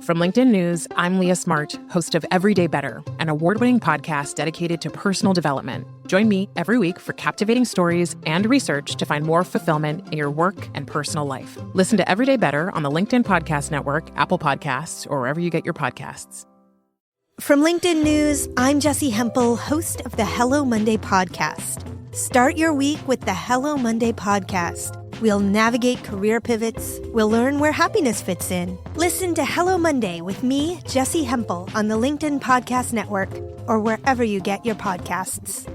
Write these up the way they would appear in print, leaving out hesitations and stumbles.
From LinkedIn News, I'm Leah Smart, host of Everyday Better, an award-winning podcast dedicated to personal development. Join me every week for captivating stories and research to find more fulfillment in your work and personal life. Listen to Everyday Better on the LinkedIn Podcast Network, Apple Podcasts, or wherever you get your podcasts. From LinkedIn News, I'm Jessie Hempel, host of the Hello Monday podcast. Start your week with the Hello Monday podcast. We'll navigate career pivots. We'll learn where happiness fits in. Listen to Hello Monday with me, Jessie Hempel, on the LinkedIn Podcast Network or wherever you get your podcasts.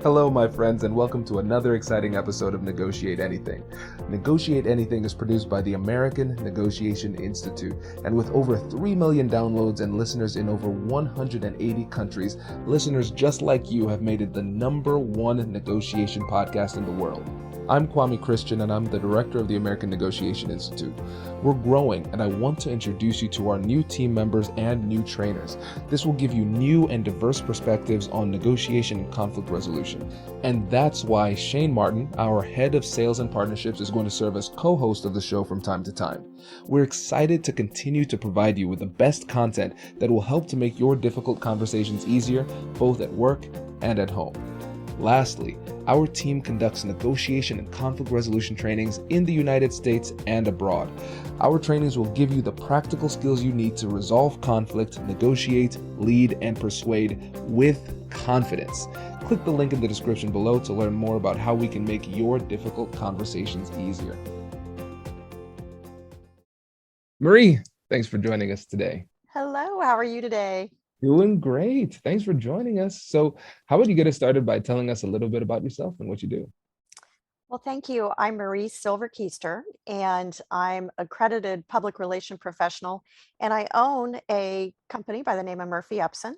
Hello, my friends, and welcome to another exciting episode of Negotiate Anything. Negotiate Anything is produced by the American Negotiation Institute, and with over 3 million downloads and listeners in over 180 countries, listeners just like you have made it the #1 negotiation podcast in the world. I'm Kwame Christian, and I'm the director of the American Negotiation Institute. We're growing, and I want to introduce you to our new team members and new trainers. This will give you new and diverse perspectives on negotiation and conflict resolution. And that's why Shane Martin, our head of sales and partnerships, is going to serve as co-host of the show from time to time. We're excited to continue to provide you with the best content that will help to make your difficult conversations easier, both at work and at home. Lastly, our team conducts negotiation and conflict resolution trainings in the United States and abroad. Our trainings will give you the practical skills you need to resolve conflict, negotiate, lead, and persuade with confidence. Click the link in the description below to learn more about how we can make your difficult conversations easier. Marie, thanks for joining us today. Hello, how are you today? Doing great. Thanks for joining us. So how would you get us started by telling us a little bit about yourself and what you do? Well, thank you. I'm Marie Keister, and I'm accredited public relation professional, and I own a company by the name of MurphyEpson,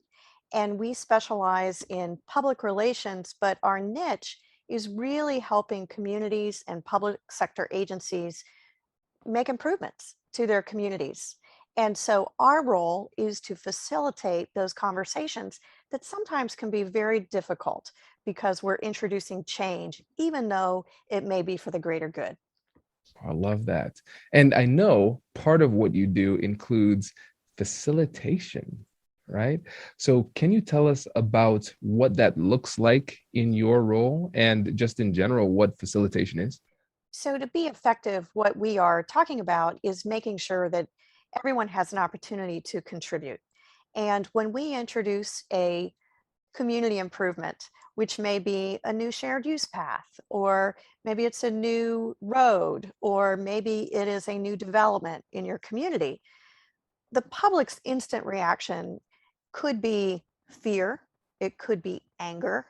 and we specialize in public relations, but our niche is really helping communities and public sector agencies make improvements to their communities. And so our role is to facilitate those conversations that sometimes can be very difficult because we're introducing change, even though it may be for the greater good. I love that. And I know part of what you do includes facilitation, right? So can you tell us about what that looks like in your role and just in general, what facilitation is? So to be effective, what we are talking about is making sure that everyone has an opportunity to contribute. And when we introduce a community improvement, which may be a new shared use path, or maybe it's a new road, or maybe it is a new development in your community, the public's instant reaction could be fear, it could be anger.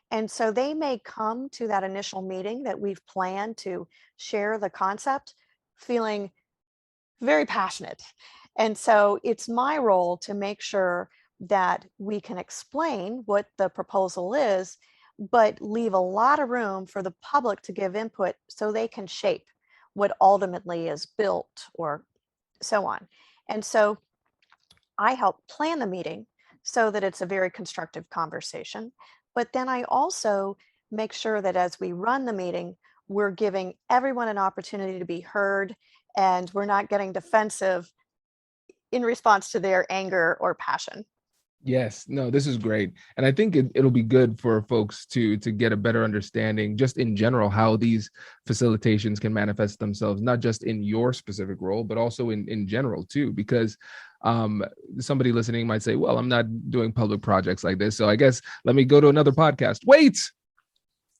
And so they may come to that initial meeting that we've planned to share the concept feeling very passionate. And so it's my role to make sure that we can explain what the proposal is, but leave a lot of room for the public to give input so they can shape what ultimately is built or so on. And so I help plan the meeting so that it's a very constructive conversation. But then I also make sure that as we run the meeting, we're giving everyone an opportunity to be heard, and we're not getting defensive in response to their anger or passion. Yes, no, this is great. And I think it'll be good for folks to get a better understanding just in general how these facilitations can manifest themselves, not just in your specific role, but also in general too, because somebody listening might say, well, I'm not doing public projects like this, so I guess let me go to another podcast. Wait,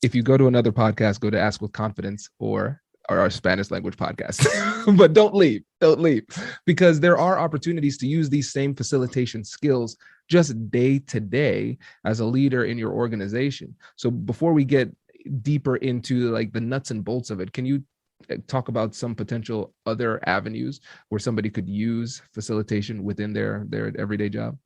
if you go to another podcast, go to Ask with Confidence or our Spanish language podcast, but don't leave, because there are opportunities to use these same facilitation skills just day to day as a leader in your organization. So before we get deeper into like the nuts and bolts of it, can you talk about some potential other avenues where somebody could use facilitation within their everyday job?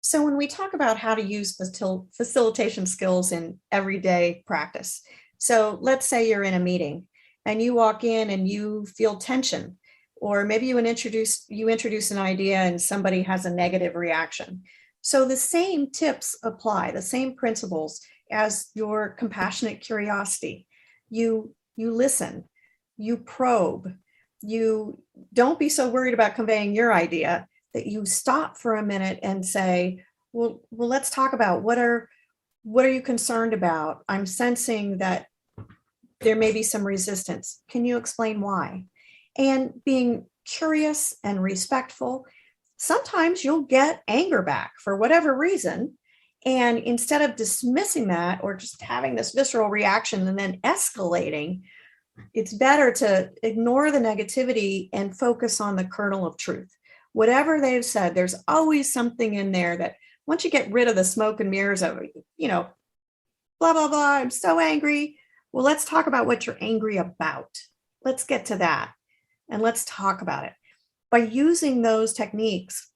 So when we talk about how to use facilitation skills in everyday practice, so let's say you're in a meeting and you walk in and you feel tension, or maybe you introduce an idea and somebody has a negative reaction. So the same tips apply, the same principles as your compassionate curiosity. You listen, you probe, you don't be so worried about conveying your idea that you stop for a minute and say, well, let's talk about what are you concerned about? I'm sensing that there may be some resistance. Can you explain why? And being curious and respectful, sometimes you'll get anger back for whatever reason. And instead of dismissing that or just having this visceral reaction and then escalating, it's better to ignore the negativity and focus on the kernel of truth. Whatever they've said, there's always something in there that once you get rid of the smoke and mirrors of, blah, blah, blah, I'm so angry. Well, let's talk about what you're angry about. Let's get to that and let's talk about it. By using those techniques,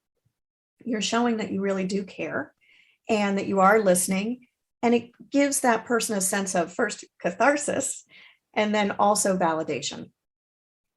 you're showing that you really do care and that you are listening. And it gives that person a sense of first catharsis and then also validation.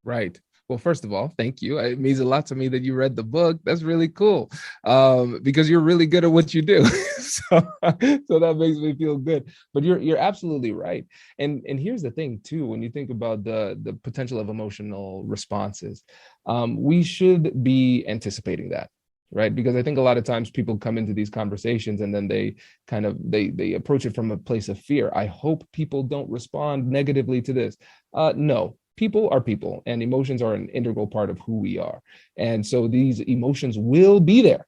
Right. Well, first of all, thank you. It means a lot to me that you read the book. That's really cool, because you're really good at what you do. so that makes me feel good. But you're absolutely right. And here's the thing too, when you think about the potential of emotional responses, we should be anticipating that. Right. Because I think a lot of times people come into these conversations and then they kind of they approach it from a place of fear. I hope people don't respond negatively to this. No. People are people, and emotions are an integral part of who we are. And so these emotions will be there.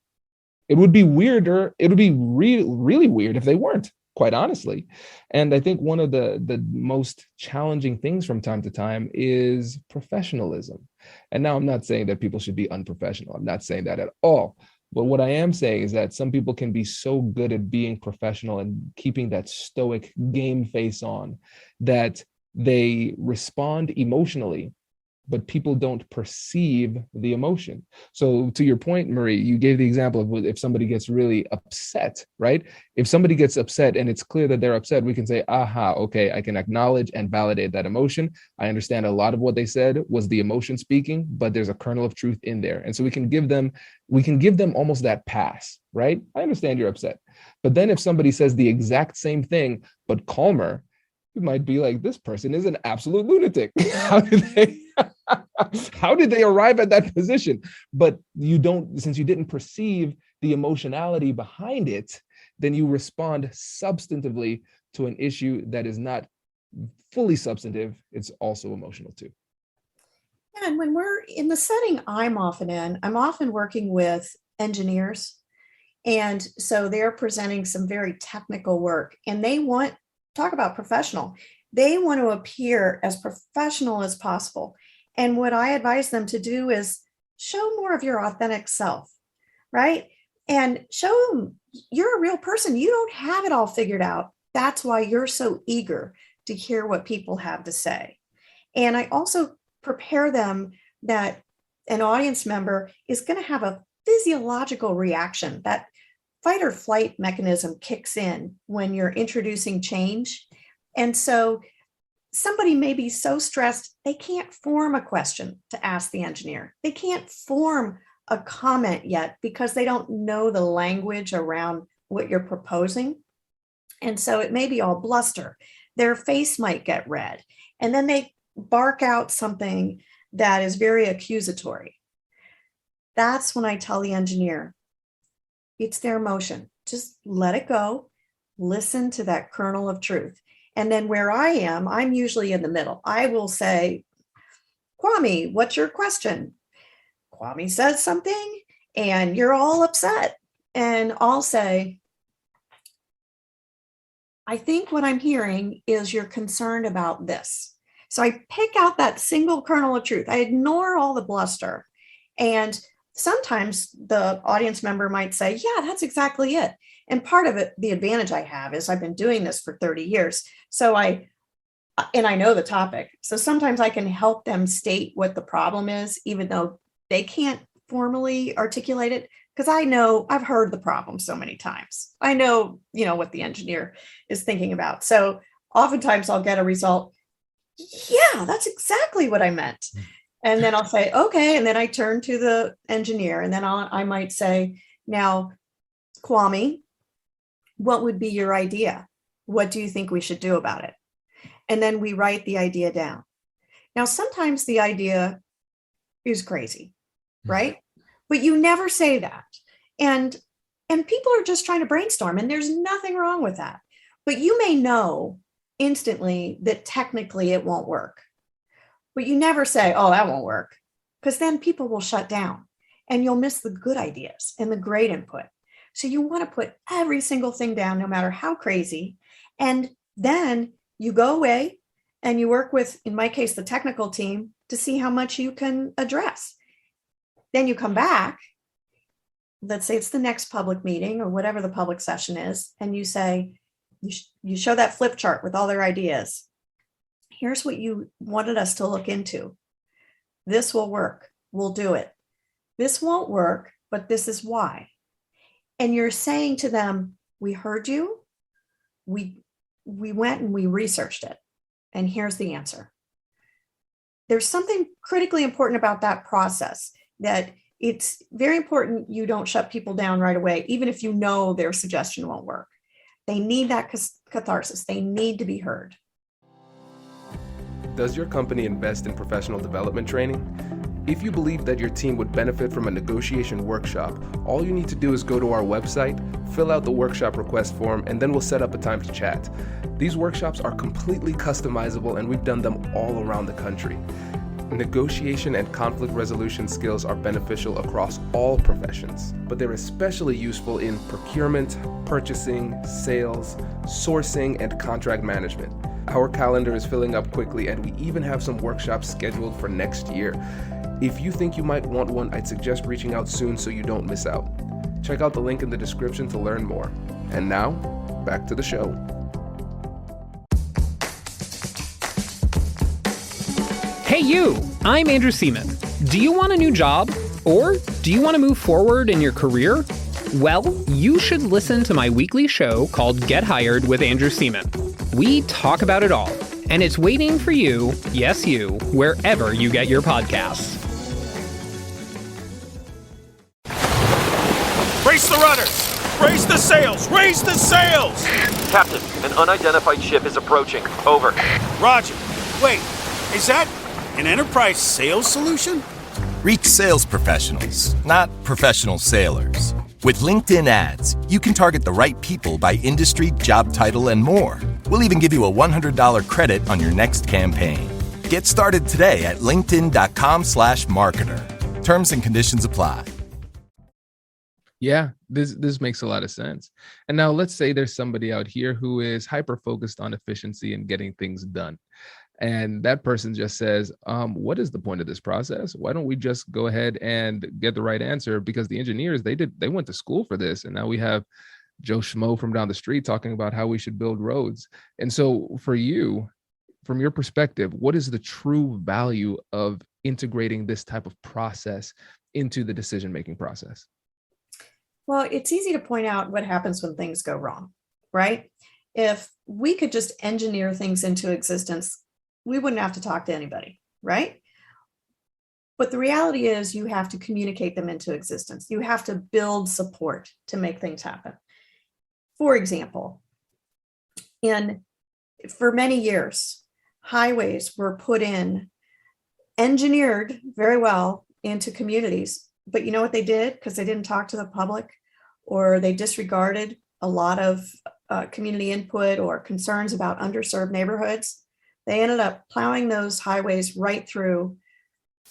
It would be weirder. It would be really weird if they weren't, quite honestly. And I think one of the most challenging things from time to time is professionalism. And now I'm not saying that people should be unprofessional. I'm not saying that at all. But what I am saying is that some people can be so good at being professional and keeping that stoic game face on that they respond emotionally, but people don't perceive the emotion. So to your point, Marie, you gave the example of if somebody gets really upset, right? If somebody gets upset and it's clear that they're upset, we can say, aha, okay, I can acknowledge and validate that emotion. I understand a lot of what they said was the emotion speaking, but there's a kernel of truth in there. And so we can give them almost that pass, right? I understand you're upset. But then if somebody says the exact same thing, but calmer, you might be like, this person is an absolute lunatic. How did they arrive at that position? But since you didn't perceive the emotionality behind it, then you respond substantively to an issue that is not fully substantive. It's also emotional too. And when we're in the setting I'm often working with engineers. And so they're presenting some very technical work and talk about professional. They want to appear as professional as possible. And what I advise them to do is show more of your authentic self, right? And show them you're a real person. You don't have it all figured out. That's why you're so eager to hear what people have to say. And I also prepare them that an audience member is going to have a physiological reaction. That fight or flight mechanism kicks in when you're introducing change. And so somebody may be so stressed, they can't form a question to ask the engineer. They can't form a comment yet because they don't know the language around what you're proposing. And so it may be all bluster. Their face might get red. And then they bark out something that is very accusatory. That's when I tell the engineer, it's their emotion. Just let it go. Listen to that kernel of truth. And then where I am, I'm usually in the middle. I will say, Kwame, what's your question? Kwame says something and you're all upset. And I'll say, I think what I'm hearing is you're concerned about this. So I pick out that single kernel of truth. I ignore all the bluster. And sometimes the audience member might say, yeah, that's exactly it. And part of it, the advantage I have is I've been doing this for 30 years. So I know the topic. So sometimes I can help them state what the problem is, even though they can't formally articulate it, because I've heard the problem so many times. I know, what the engineer is thinking about. So oftentimes I'll get a result. Yeah, that's exactly what I meant. And then I'll say, okay. And then I turn to the engineer and then I might say, now, Kwame, what would be your idea? What do you think we should do about it? And then we write the idea down. Now, sometimes the idea is crazy, right? But you never say that. And people are just trying to brainstorm, and there's nothing wrong with that. But you may know instantly that technically it won't work. But you never say, oh, that won't work, because then people will shut down and you'll miss the good ideas and the great input. So you want to put every single thing down, no matter how crazy. And then you go away and you work with, in my case, the technical team to see how much you can address. Then you come back, let's say it's the next public meeting or whatever the public session is, and you say, you show that flip chart with all their ideas. Here's what you wanted us to look into. This will work. We'll do it. This won't work, but this is why. And you're saying to them, we heard you. We went and we researched it. And here's the answer. There's something critically important about that process, that it's very important you don't shut people down right away, even if you know their suggestion won't work. They need that catharsis. They need to be heard. Does your company invest in professional development training? If you believe that your team would benefit from a negotiation workshop, all you need to do is go to our website, fill out the workshop request form, and then we'll set up a time to chat. These workshops are completely customizable, and we've done them all around the country. Negotiation and conflict resolution skills are beneficial across all professions, but they're especially useful in procurement, purchasing, sales, sourcing, and contract management. Our calendar is filling up quickly, and we even have some workshops scheduled for next year. If you think you might want one, I'd suggest reaching out soon so you don't miss out. Check out the link in the description to learn more. And now, back to the show. Hey you, I'm Andrew Seaman. Do you want a new job? Or do you want to move forward in your career? Well, you should listen to my weekly show called Get Hired with Andrew Seaman. We talk about it all, and it's waiting for you, yes you, wherever you get your podcasts. Brace the rudders! Brace the sails! Raise the sails! Captain, an unidentified ship is approaching. Over. Roger. Wait, is that an enterprise sales solution? Reach sales professionals, not professional sailors. With LinkedIn ads, you can target the right people by industry, job title, and more. We'll even give you a $100 credit on your next campaign. Get started today at linkedin.com/marketer. Terms and conditions apply. Yeah, this makes a lot of sense. And now let's say there's somebody out here who is hyper-focused on efficiency and getting things done. And that person just says, what is the point of this process? Why don't we just go ahead and get the right answer? Because the engineers, they went to school for this. And now we have Joe Schmo from down the street talking about how we should build roads. And so for you, from your perspective, what is the true value of integrating this type of process into the decision-making process? Well, it's easy to point out what happens when things go wrong, right? If we could just engineer things into existence, we wouldn't have to talk to anybody, right? But the reality is you have to communicate them into existence. You have to build support to make things happen. For example, for many years, highways were put in, engineered very well into communities. But you know what they did? Because they didn't talk to the public, or they disregarded a lot of community input or concerns about underserved neighborhoods. They ended up plowing those highways right through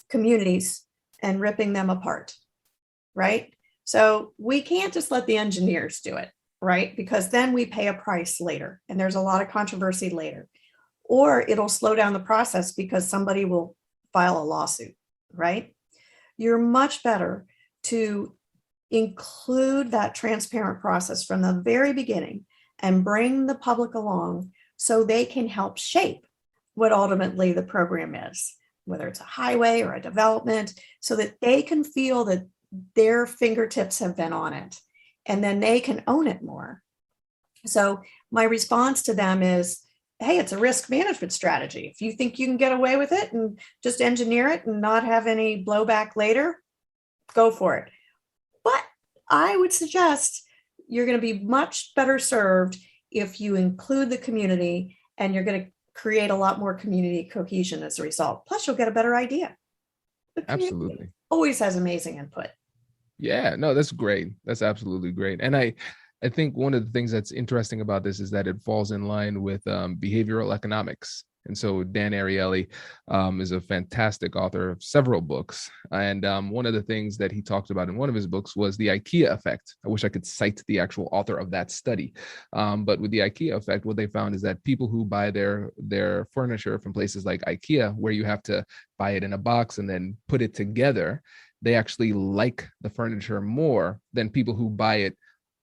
communities and ripping them apart, right? So we can't just let the engineers do it, right? Because then we pay a price later, and there's a lot of controversy later. Or it'll slow down the process because somebody will file a lawsuit, right? You're much better to include that transparent process from the very beginning and bring the public along so they can help shape what ultimately the program is, whether it's a highway or a development, so that they can feel that their fingertips have been on it, and then they can own it more. So my response to them is, hey, it's a risk management strategy. If you think you can get away with it and just engineer it and not have any blowback later, go for it. But I would suggest you're going to be much better served if you include the community, and you're going to create a lot more community cohesion as a result. Plus, you'll get a better idea. The community Absolutely. always has amazing input. Yeah, no, that's great. That's absolutely great. And I think one of the things that's interesting about this is that it falls in line with behavioral economics. And so Dan Ariely is a fantastic author of several books. And one of the things that he talked about in one of his books was the IKEA effect. I wish I could cite the actual author of that study. But with the IKEA effect, what they found is that people who buy their furniture from places like IKEA, where you have to buy it in a box and then put it together, they actually like the furniture more than people who buy it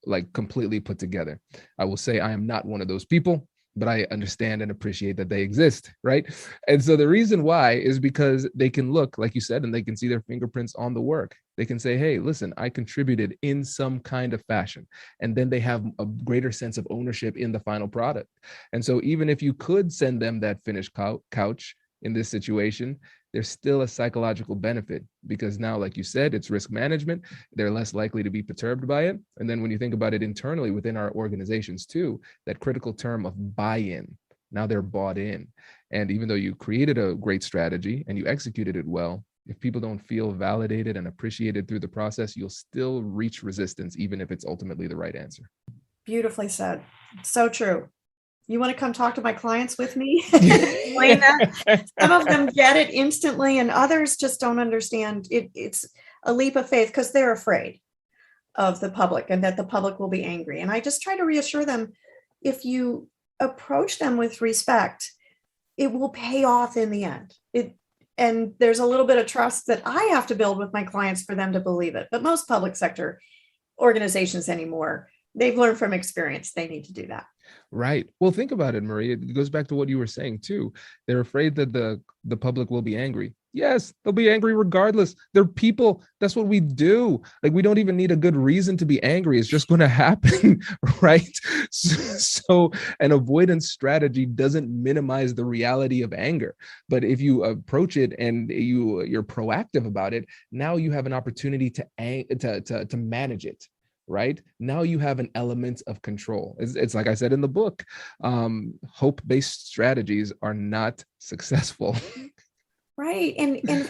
like completely put together. I will say I am not one of those people, but I understand and appreciate that they exist, right? And so the reason why is because they can look, like you said, and they can see their fingerprints on the work. They can say, hey, listen, I contributed in some kind of fashion. And then they have a greater sense of ownership in the final product. And so even if you could send them that finished couch in this situation, there's still a psychological benefit because now, like you said, it's risk management. They're less likely to be perturbed by it. And then when you think about it internally within our organizations too, that critical term of buy-in, now they're bought in. And even though you created a great strategy and you executed it well, if people don't feel validated and appreciated through the process, you'll still reach resistance, even if it's ultimately the right answer. Beautifully said. So true. You want to come talk to my clients with me? Explain that. Some of them get it instantly and others just don't understand. It's a leap of faith because they're afraid of the public and that the public will be angry. And I just try to reassure them, if you approach them with respect, it will pay off in the end. And there's a little bit of trust that I have to build with my clients for them to believe it. But most public sector organizations anymore, they've learned from experience, they need to do that. Right. Well, think about it, Marie. It goes back to what you were saying too. They're afraid that the public will be angry. Yes, they'll be angry regardless. They're people. That's what we do. Like, we don't even need a good reason to be angry. It's just going to happen, right? So an avoidance strategy doesn't minimize the reality of anger. But if you approach it and you're proactive about it, now you have an opportunity to manage it. Right now, you have an element of control. It's like I said in the book, hope-based strategies are not successful. Right. And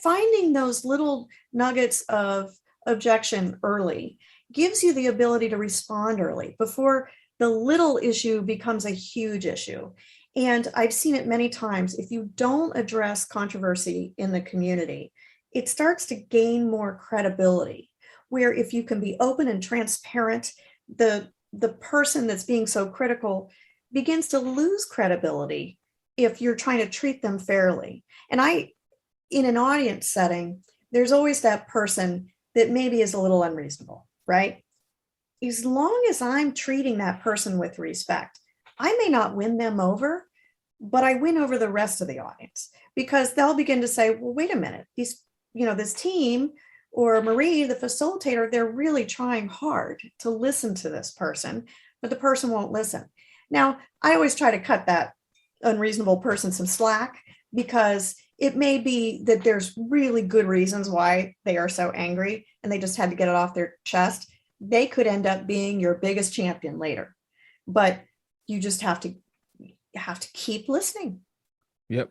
finding those little nuggets of objection early gives you the ability to respond early before the little issue becomes a huge issue. And I've seen it many times. If you don't address controversy in the community, it starts to gain more credibility. Where if you can be open and transparent, the person that's being so critical begins to lose credibility if you're trying to treat them fairly. And in an audience setting, there's always that person that maybe is a little unreasonable, right? As long as I'm treating that person with respect, I may not win them over, but I win over the rest of the audience because they'll begin to say, well, wait a minute, this team or Marie, the facilitator, they're really trying hard to listen to this person, but the person won't listen. Now, I always try to cut that unreasonable person some slack because it may be that there's really good reasons why they are so angry and they just had to get it off their chest. They could end up being your biggest champion later, but you just have to keep listening. Yep.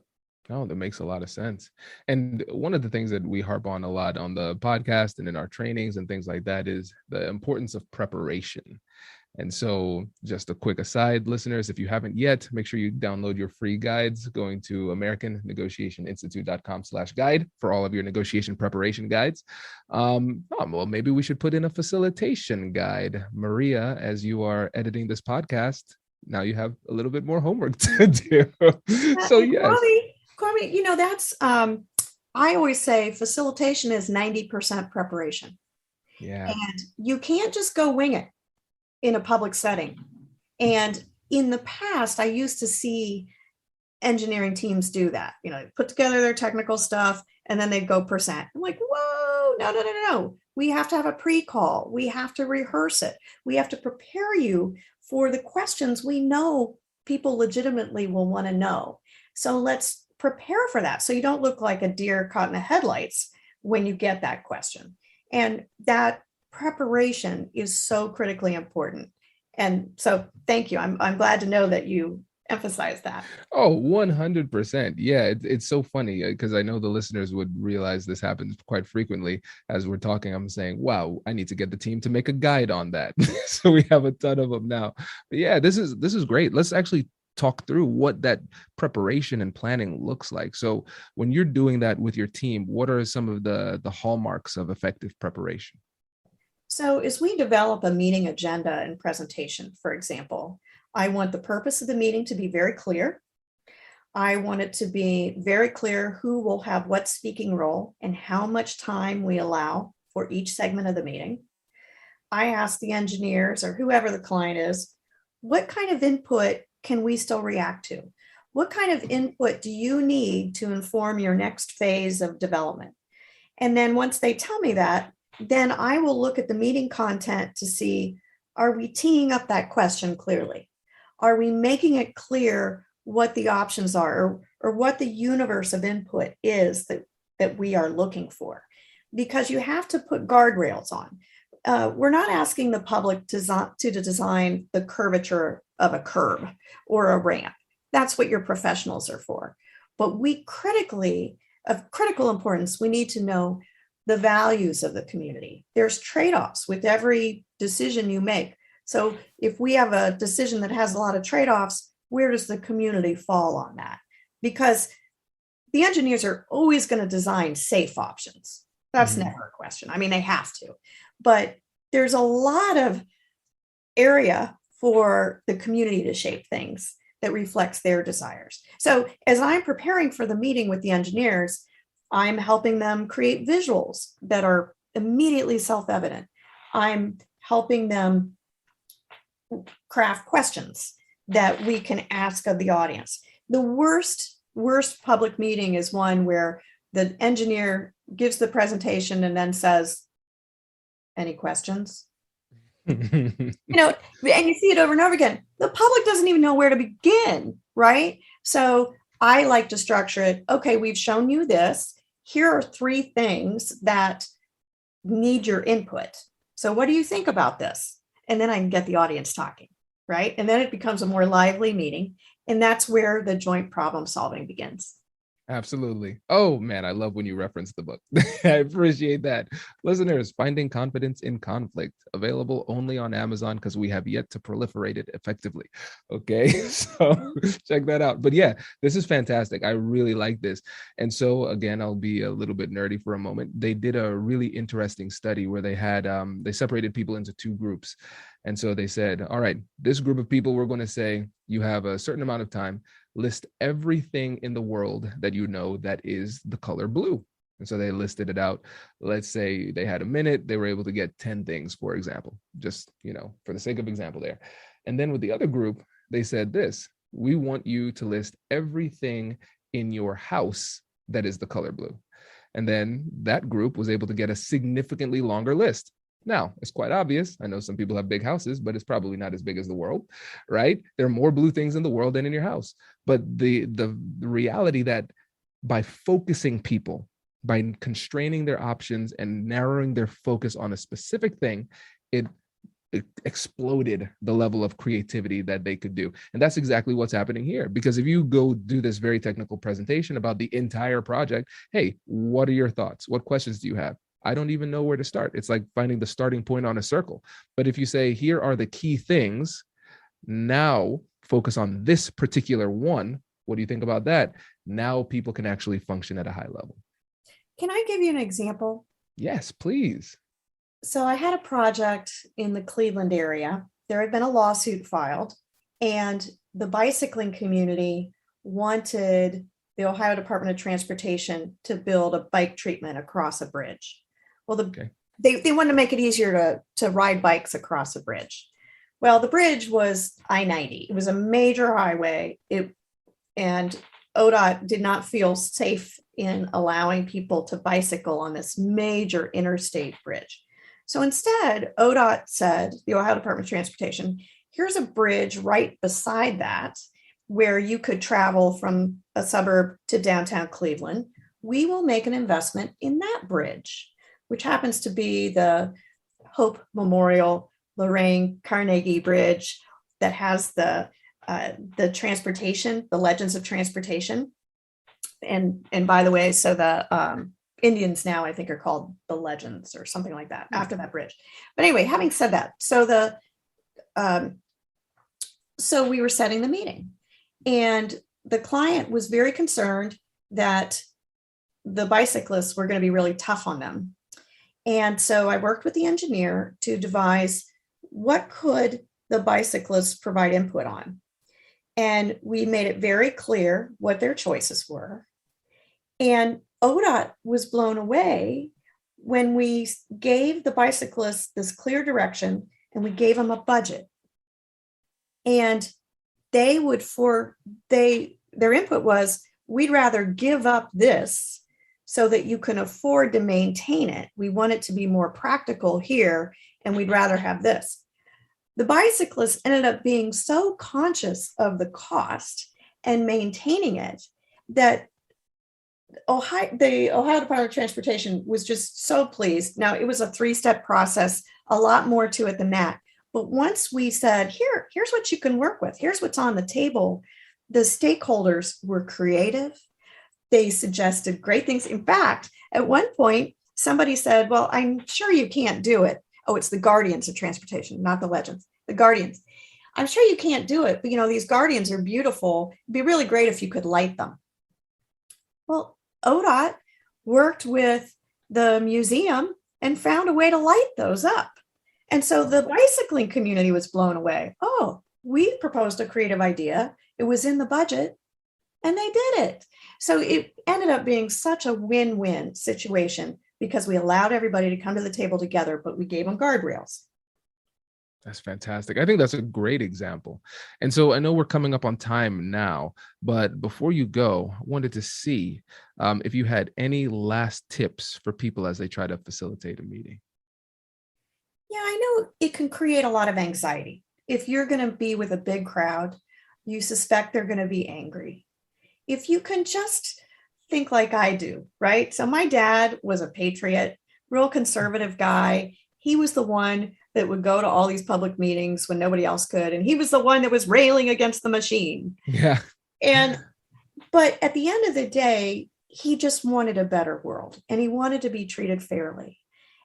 Oh, that makes a lot of sense. And one of the things that we harp on a lot on the podcast and in our trainings and things like that is the importance of preparation. And so just a quick aside, listeners, if you haven't yet, make sure you download your free guides going to AmericanNegotiationInstitute.com/guide for all of your negotiation preparation guides. Well, maybe we should put in a facilitation guide. Maria, as you are editing this podcast, now you have a little bit more homework to do. So yes. Kwame, that's, I always say facilitation is 90% preparation. Yeah. And you can't just go wing it in a public setting. And in the past, I used to see engineering teams do that, put together their technical stuff and then they'd go present. I'm like, whoa, no. We have to have a pre-call. We have to rehearse it. We have to prepare you for the questions we know people legitimately will want to know. So let's prepare for that so you don't look like a deer caught in the headlights when you get that question. And that preparation is so critically important. And so thank you. I'm glad to know that you emphasize that. Oh, 100%. Yeah, it's so funny because I know the listeners would realize this happens quite frequently. As we're talking, I'm saying, wow, I need to get the team to make a guide on that. So we have a ton of them now. But yeah, this is great. Let's actually talk through what that preparation and planning looks like. So when you're doing that with your team, what are some of the hallmarks of effective preparation? So as we develop a meeting agenda and presentation, for example, I want the purpose of the meeting to be very clear. I want it to be very clear who will have what speaking role and how much time we allow for each segment of the meeting. I ask the engineers or whoever the client is, what kind of input can we still react to? What kind of input do you need to inform your next phase of development? And then once they tell me that, then I will look at the meeting content to see, are we teeing up that question clearly? Are we making it clear what the options are or what the universe of input is that we are looking for? Because you have to put guardrails on. We're not asking the public to design the curvature of a curb or a ramp. That's what your professionals are for. But of critical importance, we need to know the values of the community. There's trade-offs with every decision you make. So if we have a decision that has a lot of trade-offs, where does the community fall on that? Because the engineers are always going to design safe options. That's never a question. I mean, they have to. But there's a lot of area for the community to shape things that reflects their desires. So as I'm preparing for the meeting with the engineers, I'm helping them create visuals that are immediately self-evident. I'm helping them craft questions that we can ask of the audience. The worst public meeting is one where the engineer gives the presentation and then says, any questions? And you see it over and over again. The public doesn't even know where to begin, right? So I like to structure it. Okay, we've shown you this. Here are 3 things that need your input. So what do you think about this? And then I can get the audience talking, right? And then it becomes a more lively meeting. And that's where the joint problem solving begins. Absolutely. Oh man, I love when you reference the book. I appreciate that. Listeners, Finding Confidence in Conflict, available only on Amazon because we have yet to proliferate it effectively. Okay, so check that out. But yeah, this is fantastic. I really like this. And so again, I'll be a little bit nerdy for a moment. They did a really interesting study where they had, they separated people into 2 groups. And so they said, all right, this group of people, we're going to say you have a certain amount of time, list everything in the world that you know that is the color blue. And so they listed it out. Let's say they had a minute, they were able to get 10 things, for example, just, for the sake of example there. And then with the other group, they said this, we want you to list everything in your house that is the color blue. And then that group was able to get a significantly longer list. Now, it's quite obvious. I know some people have big houses, but it's probably not as big as the world, right? There are more blue things in the world than in your house. But the reality that by focusing people, by constraining their options and narrowing their focus on a specific thing, it exploded the level of creativity that they could do. And that's exactly what's happening here. Because if you go do this very technical presentation about the entire project, hey, what are your thoughts? What questions do you have? I don't even know where to start. It's like finding the starting point on a circle. But if you say, here are the key things, now focus on this particular one. What do you think about that? Now people can actually function at a high level. Can I give you an example? Yes, please. So I had a project in the Cleveland area. There had been a lawsuit filed, and the bicycling community wanted the Ohio Department of Transportation to build a bike treatment across a bridge. Well, they wanted to make it easier to ride bikes across a bridge. Well, the bridge was I-90. It was a major highway, and ODOT did not feel safe in allowing people to bicycle on this major interstate bridge. So instead, ODOT said, the Ohio Department of Transportation, here's a bridge right beside that where you could travel from a suburb to downtown Cleveland. We will make an investment in that bridge, which happens to be the Hope Memorial Lorraine Carnegie Bridge that has the the transportation, the legends of transportation. And by the way, so the Indians now I think are called the Legends or something like that after that bridge. But anyway, having said that, so so we were setting the meeting, and the client was very concerned that the bicyclists were going to be really tough on them. And so I worked with the engineer to devise what could the bicyclists provide input on. And we made it very clear what their choices were. And ODOT was blown away when we gave the bicyclists this clear direction and we gave them a budget. And they would, their input was, we'd rather give up this so that you can afford to maintain it. We want it to be more practical here, and we'd rather have this. The bicyclists ended up being so conscious of the cost and maintaining it that the Ohio Department of Transportation was just so pleased. Now, it was a 3-step process, a lot more to it than that. But once we said, here's what you can work with, here's what's on the table, the stakeholders were creative. They suggested great things. In fact, at one point, somebody said, well, I'm sure you can't do it. Oh, it's the guardians of transportation, not the legends, the guardians. I'm sure you can't do it, but these guardians are beautiful. It'd be really great if you could light them. Well, ODOT worked with the museum and found a way to light those up. And so the bicycling community was blown away. Oh, we proposed a creative idea. It was in the budget, and they did it. So it ended up being such a win-win situation because we allowed everybody to come to the table together, but we gave them guardrails. That's fantastic. I think that's a great example. And so I know we're coming up on time now, but before you go, I wanted to see if you had any last tips for people as they try to facilitate a meeting. Yeah, I know it can create a lot of anxiety. If you're going to be with a big crowd, you suspect they're going to be angry. If you can just think like I do, right? So my dad was a patriot, real conservative guy. He was the one that would go to all these public meetings when nobody else could. And he was the one that was railing against the machine. Yeah. But at the end of the day, he just wanted a better world and he wanted to be treated fairly.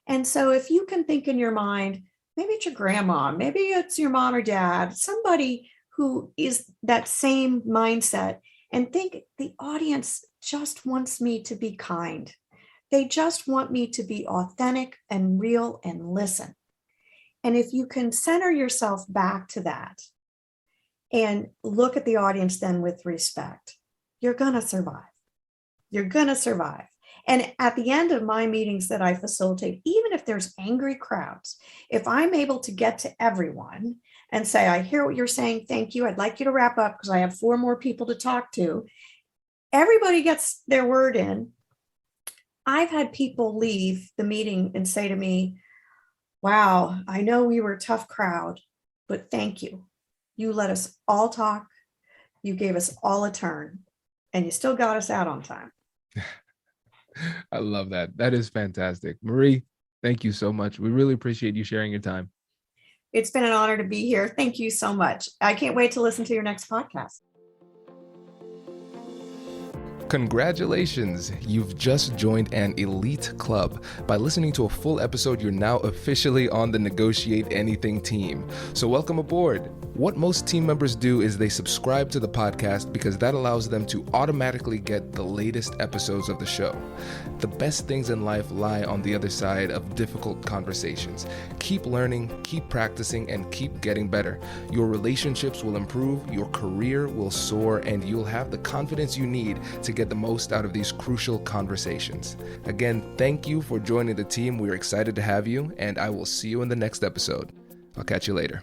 And so if you can think in your mind, maybe it's your grandma, maybe it's your mom or dad, somebody who is that same mindset, and think the audience just wants me to be kind. They just want me to be authentic and real and listen. And if you can center yourself back to that and look at the audience then with respect, you're going to survive. You're going to survive. And at the end of my meetings that I facilitate, even if there's angry crowds, if I'm able to get to everyone and say, I hear what you're saying, thank you, I'd like you to wrap up because I have 4 more people to talk to, everybody gets their word in. I've had people leave the meeting and say to me, wow, I know we were a tough crowd, but thank you. You let us all talk. You gave us all a turn, and you still got us out on time. I love that. That is fantastic. Marie, thank you so much. We really appreciate you sharing your time. It's been an honor to be here. Thank you so much. I can't wait to listen to your next podcast. Congratulations, you've just joined an elite club. By listening to a full episode, you're now officially on the Negotiate Anything team. So welcome aboard. What most team members do is they subscribe to the podcast because that allows them to automatically get the latest episodes of the show. The best things in life lie on the other side of difficult conversations. Keep learning, keep practicing, and keep getting better. Your relationships will improve, your career will soar, and you'll have the confidence you need to get the most out of these crucial conversations. Again, thank you for joining the team. We're excited to have you, and I will see you in the next episode. I'll catch you later.